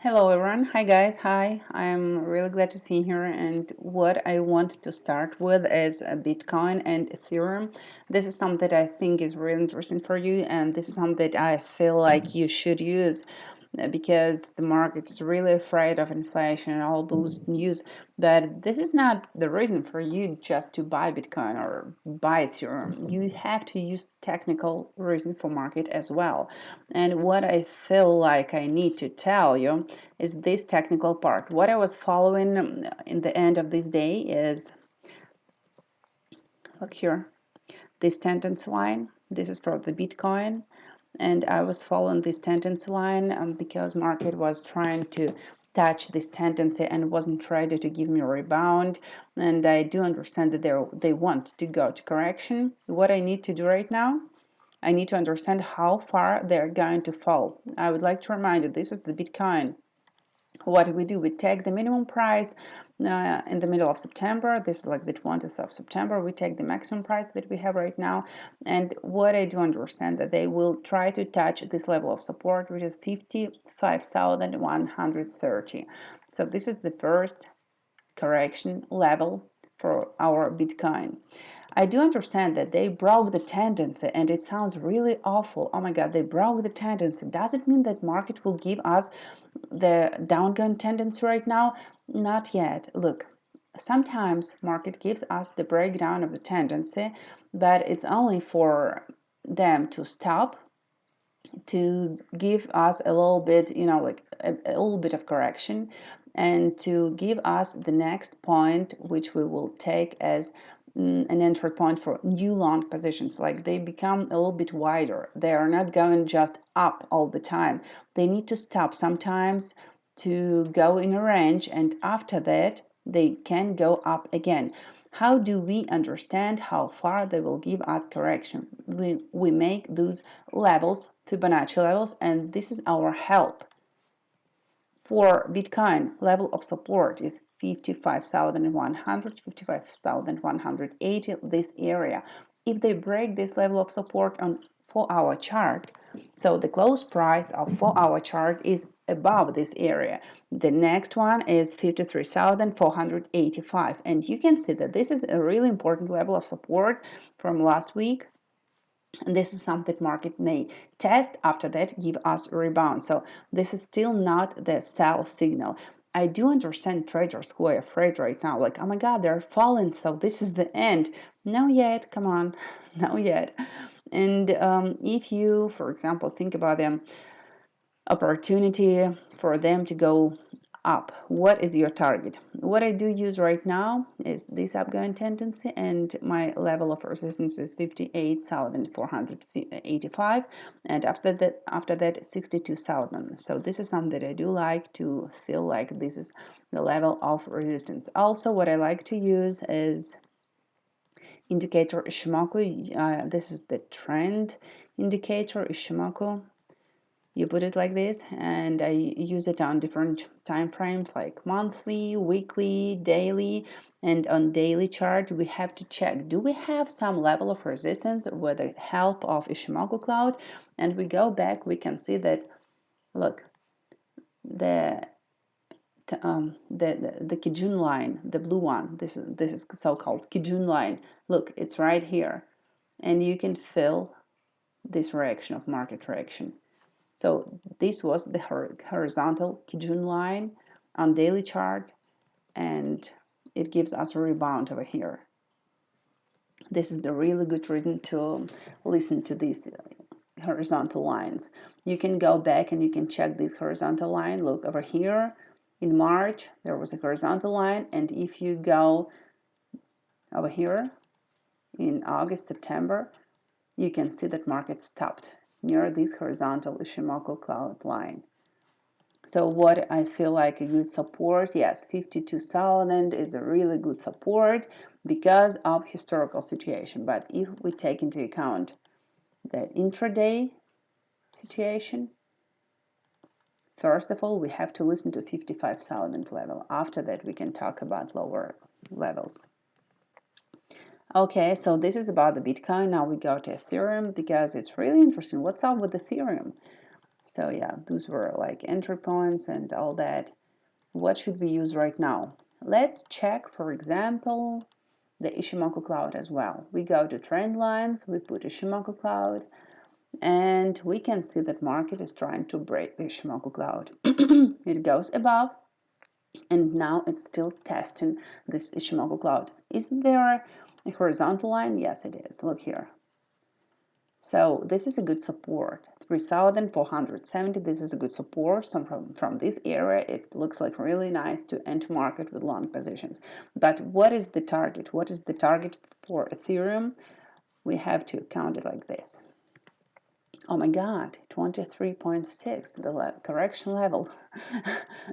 Hello everyone. Hi guys. Hi. I'm really glad to see you here. And what I want to start with is Bitcoin and Ethereum. This is something that I think is really interesting for you, and this is something that I feel like you should use because the market is really afraid of inflation and all those news. But this is not the reason for you just to buy Bitcoin or buy Ethereum. You have to use technical reason for market as well. And what I feel like I need to tell you is this technical part. What I was following in the end of this day is, look here, this tendency line. This is for the Bitcoin, and I was following this tendency line because market was trying to touch this tendency and wasn't ready to give me a rebound. And I do understand that they want to go to correction. What I need to do right now, I need to understand how far they're going to fall. I would like to remind you, this is the Bitcoin. What we do, we take the minimum price in the middle of September. This is like the 20th of September. We take the maximum price that we have right now. And what I do understand that they will try to touch this level of support, which is 55,130. So this is the first correction level for our Bitcoin. I do understand that they broke the tendency, and it sounds really awful. Oh my God, they broke the tendency. Does it mean that market will give us the downgoing tendency right now? Not yet. Look, sometimes market gives us the breakdown of the tendency, but it's only for them to stop, to give us a little bit, like a little bit of correction, and to give us the next point, which we will take as an entry point for new long positions. Like they become a little bit wider. They are not going just up all the time. They need to stop sometimes to go in a range, and after that they can go up again. How do we understand how far they will give us correction? We make those levels, Fibonacci levels, and this is our help. For Bitcoin, level of support is 55,100, 55,180, this area. If they break this level of support on 4-hour chart, so the close price of 4-hour chart is above this area. The next one is 53,485, and you can see that this is a really important level of support from last week. And this is something market may test, after that give us a rebound. So this is still not the sell signal. I do understand traders who are afraid right now, like, oh my God, they're falling, so this is the end. No yet, come on, no yet. And if you, for example, think about them opportunity for them to go up, what is your target? What I do use right now is this upgoing tendency, and my level of resistance is 58,485, and after that 62,000. So this is something that I do like to feel like this is the level of resistance. Also, what I like to use is indicator Ishimoku. This is the trend indicator Ishimoku. You put it like this, and I use it on different time frames like monthly, weekly, daily. And on daily chart we have to check, do we have some level of resistance with the help of Ishimoku cloud? And we go back, we can see that, look, the Kijun line, the blue one, this is so-called Kijun line. Look, it's right here, and you can feel this reaction of market reaction. So this was the horizontal Kijun line on daily chart, and it gives us a rebound over here. This is the really good reason to listen to these horizontal lines. You can go back and you can check this horizontal line. Look over here, in March there was a horizontal line, and if you go over here in August, September, you can see that market stopped near this horizontal Ishimoku cloud line. So what I feel like a good support, yes, 52,000 is a really good support because of historical situation. But if we take into account the intraday situation, first of all, we have to listen to 55,000 level. After that, we can talk about lower levels. Okay, so this is about the Bitcoin. Now we go to Ethereum because it's really interesting. What's up with Ethereum? So yeah, those were like entry points and all that. What should we use right now? Let's check, for example, the Ishimoku cloud as well. We go to trend lines, we put Ishimoku cloud, and we can see that market is trying to break the Ishimoku cloud. It goes above, and now it's still testing this Ishimoku cloud. Is there a horizontal line? Yes, it is. Look here. So this is a good support. 3,470, this is a good support. So from this area, it looks like really nice to enter market with long positions. But what is the target? What is the target for Ethereum? We have to count it like this. Oh my God, 23.6, the correction level.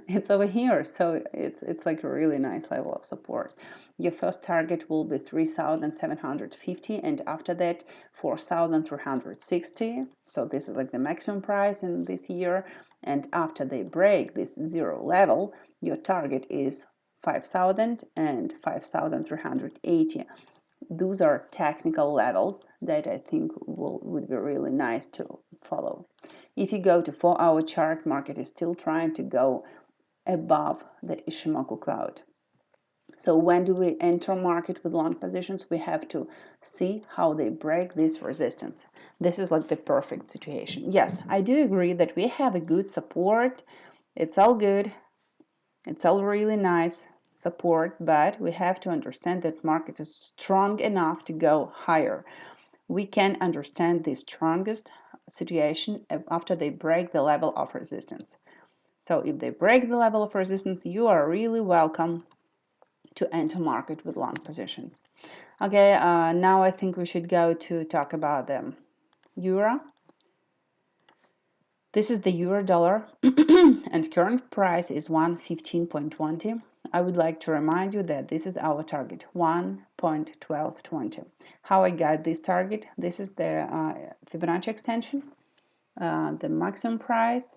It's over here, so it's like a really nice level of support. Your first target will be 3,750, and after that 4,360. So this is like the maximum price in this year. And after they break this zero level, your target is 5,000 and 5,380. Those are technical levels that I think would be really nice to follow. If you go to 4-hour chart, market is still trying to go above the Ishimoku cloud. So when do we enter market with long positions? We have to see how they break this resistance. This is like the perfect situation. Yes, I do agree that we have a good support. It's all good. It's all really nice support, but we have to understand that market is strong enough to go higher. We can understand the strongest situation after they break the level of resistance. So if they break the level of resistance, you are really welcome to enter market with long positions. Okay, now I think we should go to talk about the euro. This is the euro dollar and current price is 115.20. I would like to remind you that this is our target, 1.1220. How I got this target? This is the Fibonacci extension, the maximum price,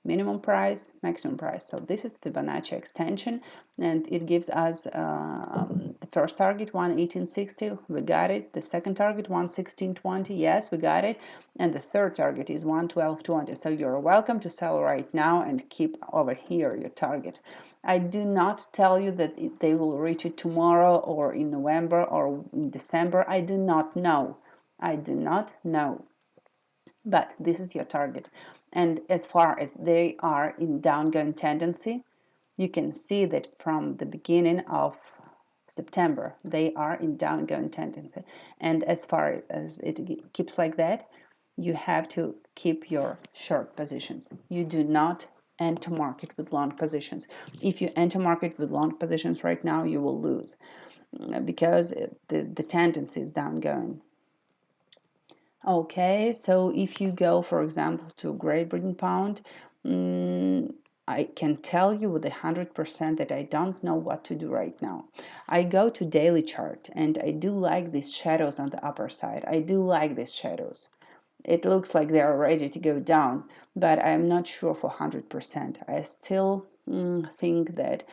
minimum price, maximum price. So this is Fibonacci extension, and it gives us the first target 118.60. We got it. The second target 116.20. Yes, we got it. And the third target is 112.20. So you're welcome to sell right now and keep over here your target. I do not tell you that they will reach it tomorrow or in November or in December. I do not know. I do not know. But this is your target. And as far as they are in downgoing tendency, you can see that from the beginning of September, they are in downgoing tendency. And as far as it keeps like that, you have to keep your short positions. You do not enter market with long positions. If you enter market with long positions right now, you will lose because the tendency is downgoing. Okay, so if you go, for example, to Great Britain pound, I can tell you with 100% that I don't know what to do right now. I go to daily chart and I do like these shadows on the upper side. I do like these shadows. It looks like they are ready to go down, but I'm not sure for 100%. I still think that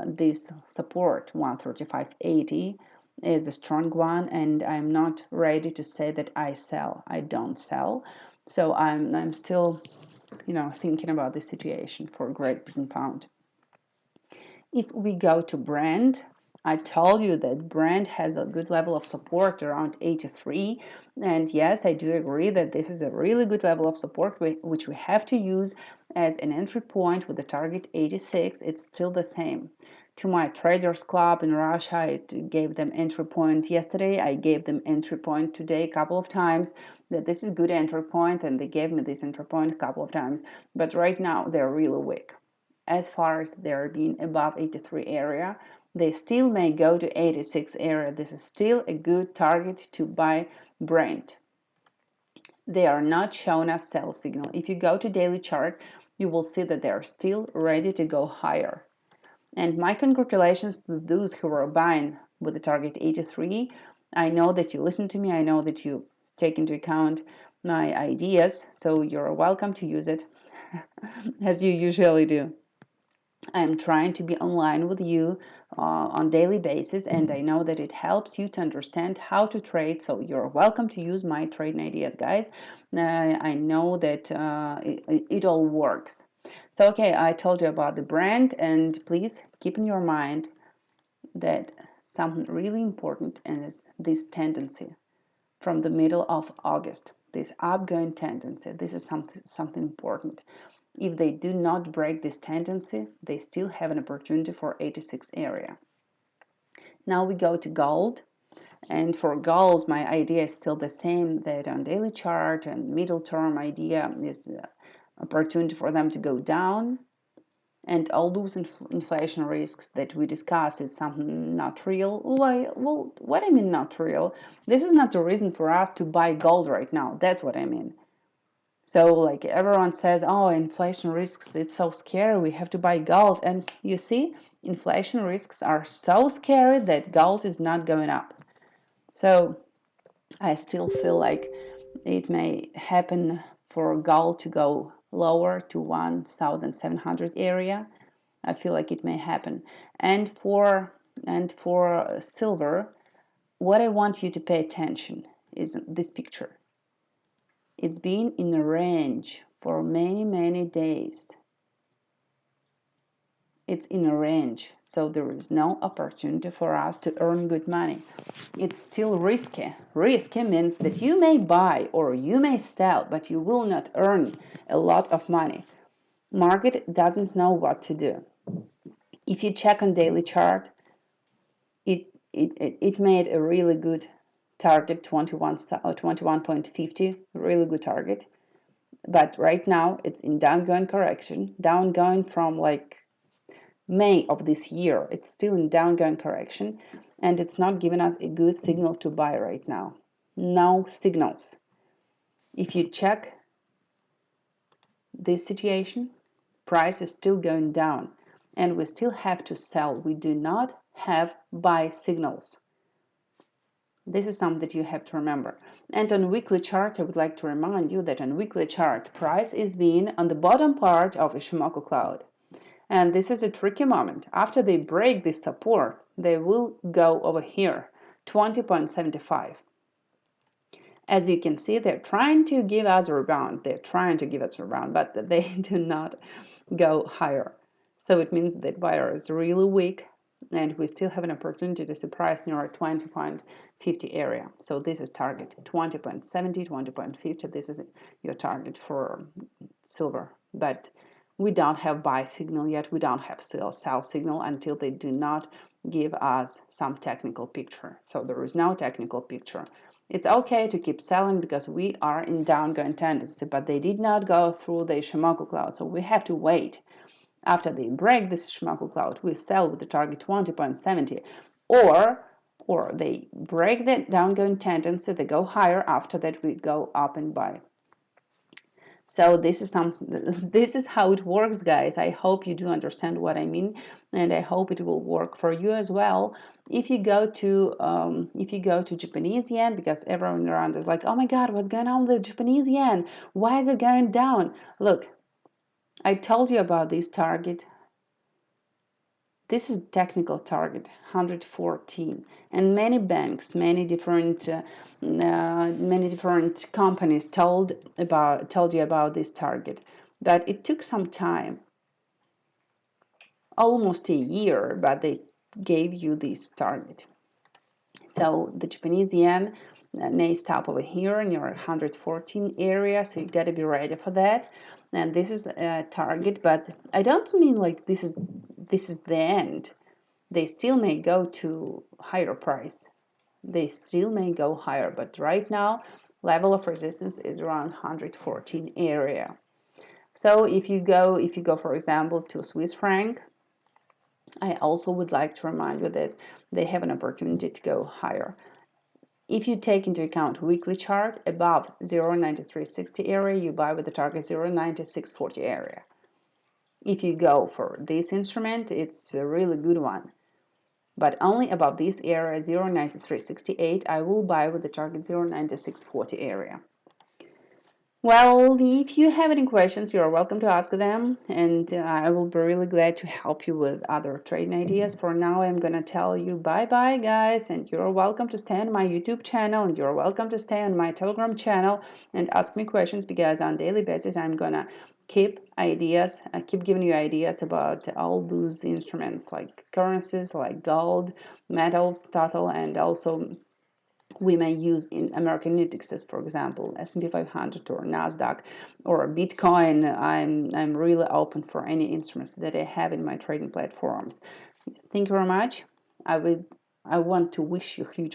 this support 135.80 is a strong one, and I'm not ready to say that I sell. I don't sell, so I'm still, thinking about the situation for Great Britain pound. If we go to Brent, I told you that Brent has a good level of support around 83, and yes, I do agree that this is a really good level of support which we have to use as an entry point with the target 86. It's still the same. To my traders club in Russia, it gave them entry point yesterday. I gave them entry point today a couple of times, that this is good entry point, and they gave me this entry point a couple of times, but right now they're really weak. As far as they're being above 83 area, they still may go to 86 area. This is still a good target to buy Brent. They are not showing us sell signal. If you go to daily chart, you will see that they are still ready to go higher. And my congratulations to those who are buying with the target 83. I know that you listen to me. I know that you take into account my ideas. So you're welcome to use it as you usually do. I'm trying to be online with you on daily basis, and I know that it helps you to understand how to trade. So you're welcome to use my trading ideas, guys. I know that it all works. So okay, I told you about the brand, and please keep in your mind that something really important is this tendency from the middle of August. This upgoing tendency. This is something important. If they do not break this tendency, they still have an opportunity for 86 area. Now we go to gold. And for gold, my idea is still the same, that on daily chart and middle term idea is opportunity for them to go down. And all those inflation risks that we discussed is something not real. Well, what I mean not real? This is not the reason for us to buy gold right now. That's what I mean. So like everyone says, oh, inflation risks, it's so scary, we have to buy gold. And you see, inflation risks are so scary that gold is not going up. So I still feel like it may happen for gold to go lower to 1,700 area. I feel like it may happen. And for silver, what I want you to pay attention is this picture. It's been in a range for many days. It's in a range, so there is no opportunity for us to earn good money. It's still risky. Risky means that you may buy or you may sell, but you will not earn a lot of money. Market doesn't know what to do. If you check on daily chart, it made a really good target, 21.50, really good target. But right now it's in downgoing correction, downgoing from like May of this year. It's still in downgoing correction, and it's not giving us a good signal to buy right now. No signals. If you check this situation, price is still going down, and we still have to sell. We do not have buy signals. This is something that you have to remember. And on weekly chart, I would like to remind you that on weekly chart, price is being on the bottom part of Ishimoku cloud. And this is a tricky moment. After they break this support, they will go over here, 20.75. As you can see, they're trying to give us a rebound. They're trying to give us a rebound, but they do not go higher. So it means that buyer is really weak, and we still have an opportunity to see price near 20.50 area. So this is target 20.70, 20.50. This is your target for silver. But we don't have buy signal yet. We don't have sell signal until they do not give us some technical picture. So there is no technical picture. It's okay to keep selling because we are in downgoing tendency, but they did not go through the Ishimoku cloud. So we have to wait. After they break this Ishimoku cloud, we sell with the target 20.70, or they break the downgoing tendency, they go higher. After that, we go up and buy. So this is how it works, guys. I hope you do understand what I mean, and I hope it will work for you as well. If you go to Japanese yen, because everyone around is like, oh my God, what's going on with the Japanese yen? Why is it going down? Look, I told you about this target. This is technical target 114, and many banks, many different companies told you about this target, but it took some time, almost a year, but they gave you this target. So the Japanese yen may stop over here in your 114 area, so you got to be ready for that. And this is a target, but I don't mean like this is the end. They still may go to higher price. They still may go higher, but right now level of resistance is around 114 area. So if you go for example to Swiss franc, I also would like to remind you that they have an opportunity to go higher. If you take into account weekly chart above 0.9360 area, you buy with the target 0.9640 area. If you go for this instrument, it's a really good one. But only above this area, 0.9368, I will buy with the target 0.9640 area. Well, if you have any questions, you're welcome to ask them, and I will be really glad to help you with other trading ideas. For now, I'm gonna tell you bye-bye, guys, and you're welcome to stay on my YouTube channel, and you're welcome to stay on my Telegram channel and ask me questions, because on daily basis, I'm gonna keep giving you ideas about all those instruments like currencies, like gold, metals, total, and also we may use in American indexes, for example, S&P 500 or Nasdaq or Bitcoin. I'm really open for any instruments that I have in my trading platforms. Thank you very much. I want to wish you huge